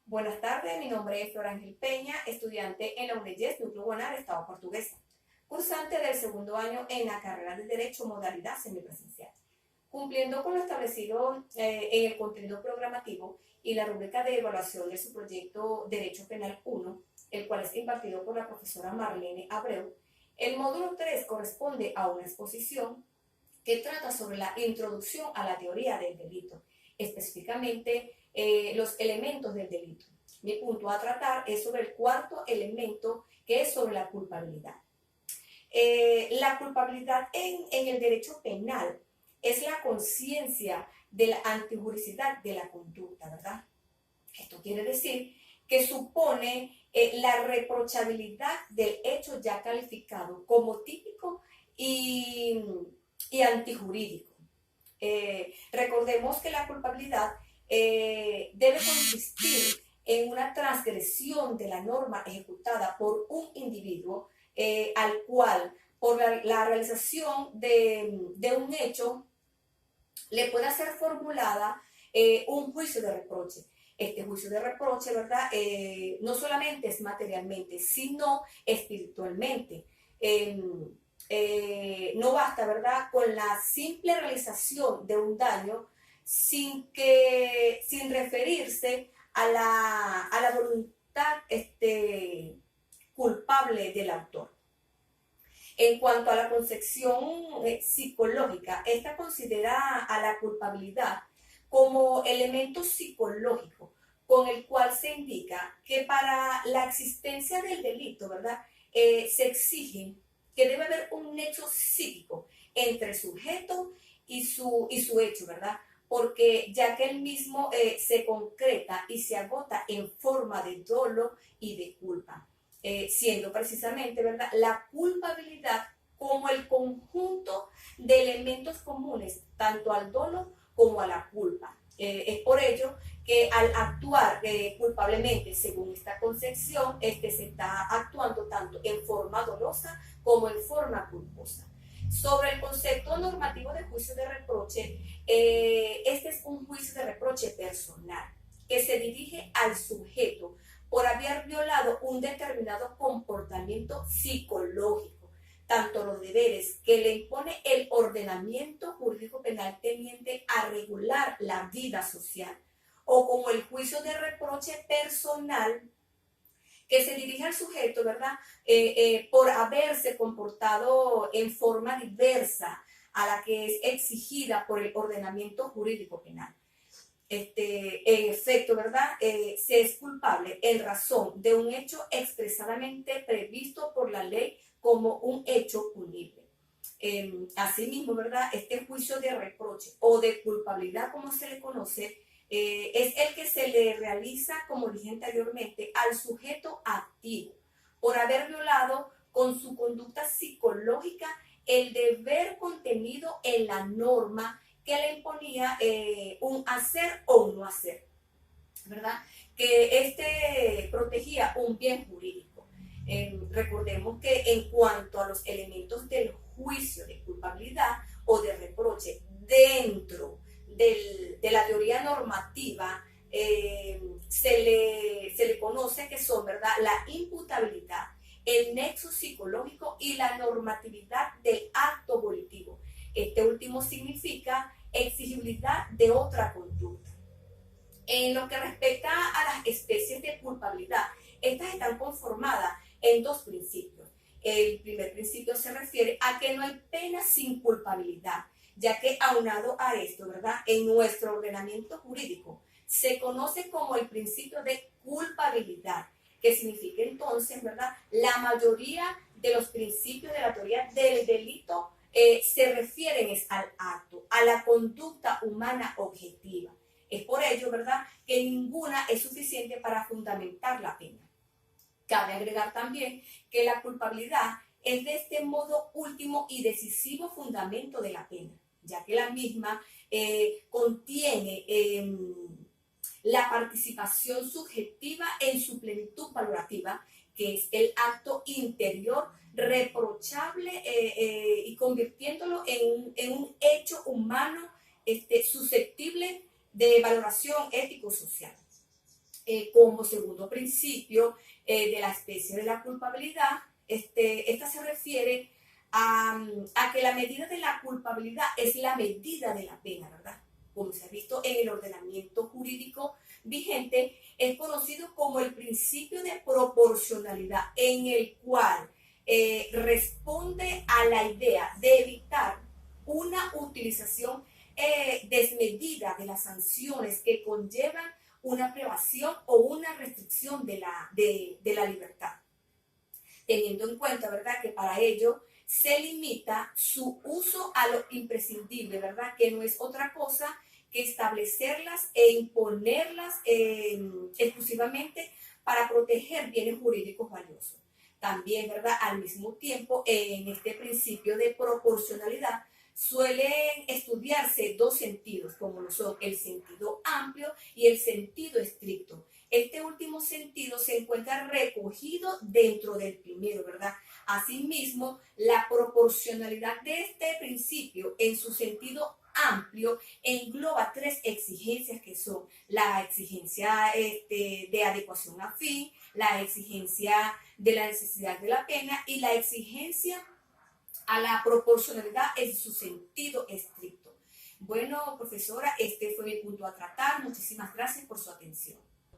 Buenas tardes, mi nombre es Flor Ángel Peña, estudiante en la UNEYES, Núcleo Guanar, Estado Portuguesa, cursante del segundo año en la carrera de Derecho, modalidad semipresencial. Cumpliendo con lo establecido en el contenido programativo y la rúbrica de evaluación de su proyecto Derecho Penal 1, el cual es impartido por la profesora Marlene Abreu, el módulo 3 corresponde a una exposición que trata sobre la introducción a la teoría del delito, específicamente los elementos del delito. Mi punto a tratar es sobre el cuarto elemento, que es sobre la culpabilidad. La culpabilidad en el derecho penal es la conciencia de la antijuricidad de la conducta, ¿verdad? Esto quiere decir que supone la reprochabilidad del hecho ya calificado como típico y antijurídico. Recordemos que la culpabilidad debe consistir en una transgresión de la norma ejecutada por un individuo al cual, por la realización de un hecho, le pueda ser formulada un juicio de reproche. Este juicio de reproche, ¿verdad? No solamente es materialmente, sino espiritualmente. No basta, ¿verdad?, con la simple realización de un daño sin referirse a la voluntad culpable del autor. En cuanto a la concepción psicológica, esta considera a la culpabilidad como elemento psicológico con el cual se indica que para la existencia del delito, ¿verdad?, se exige que debe haber un nexo psíquico entre el sujeto y su hecho, ¿verdad? Porque ya que el mismo se concreta y se agota en forma de dolo y de culpa, siendo precisamente, ¿verdad?, la culpabilidad como el conjunto de elementos comunes tanto al dolo como a la culpa. Es por ello que al actuar culpablemente según esta concepción, se está actuando tanto en forma dolosa como en forma culposa. Sobre el concepto normativo de juicio de reproche, este es un juicio de reproche personal que se dirige al sujeto por haber violado un determinado comportamiento psicológico, tanto los deberes que le impone el ordenamiento jurídico penal tendiente a regular la vida social, o como el juicio de reproche personal que se dirige al sujeto, ¿verdad?, por haberse comportado en forma diversa a la que es exigida por el ordenamiento jurídico penal. En efecto, ¿verdad?, se es culpable en razón de un hecho expresadamente previsto por la ley como un hecho punible. Asimismo, ¿verdad?, este juicio de reproche o de culpabilidad, como se le conoce, es el que se le realiza, como dije anteriormente, al sujeto activo por haber violado con su conducta psicológica el deber contenido en la norma que le imponía un hacer o un no hacer, ¿verdad? Que protegía un bien jurídico. Recordemos que en cuanto a los elementos del juicio de culpabilidad o de reproche dentro de la teoría normativa, se le conoce que son, ¿verdad?, la imputabilidad, el nexo psicológico y la normatividad del acto volitivo. Este último significa exigibilidad de otra conducta. En lo que respecta a las especies de culpabilidad, estas están conformadas en dos principios. El primer principio se refiere a que no hay pena sin culpabilidad, ya que aunado a esto, ¿verdad?, en nuestro ordenamiento jurídico se conoce como el principio de culpabilidad, que significa entonces, ¿verdad?, la mayoría de los principios de la teoría del delito se refieren al acto, a la conducta humana objetiva. Es por ello, ¿verdad?, que ninguna es suficiente para fundamentar la pena. Cabe agregar también que la culpabilidad es de este modo último y decisivo fundamento de la pena, ya que la misma contiene la participación subjetiva en su plenitud valorativa, que es el acto interior reprochable y convirtiéndolo en un hecho humano susceptible de valoración ético-social. Como segundo principio de la especie de la culpabilidad, esta se refiere a que la medida de la culpabilidad es la medida de la pena, ¿verdad? Como se ha visto en el ordenamiento jurídico vigente, es conocido como el principio de proporcionalidad, en el cual responde a la idea de evitar una utilización desmedida de las sanciones que conllevan una privación o una restricción de la libertad, teniendo en cuenta, ¿verdad?, que para ello se limita su uso a lo imprescindible, ¿verdad?, que no es otra cosa que establecerlas e imponerlas exclusivamente para proteger bienes jurídicos valiosos. También, ¿verdad?, al mismo tiempo, en este principio de proporcionalidad, suelen estudiarse dos sentidos, como lo son el sentido amplio y el sentido estricto. Este último sentido se encuentra recogido dentro del primero, ¿verdad? Asimismo, la proporcionalidad de este principio en su sentido amplio engloba tres exigencias que son la exigencia de adecuación a fin, la exigencia de la necesidad de la pena y la exigencia a la proporcionalidad en su sentido estricto. Bueno, profesora, este fue mi punto a tratar. Muchísimas gracias por su atención.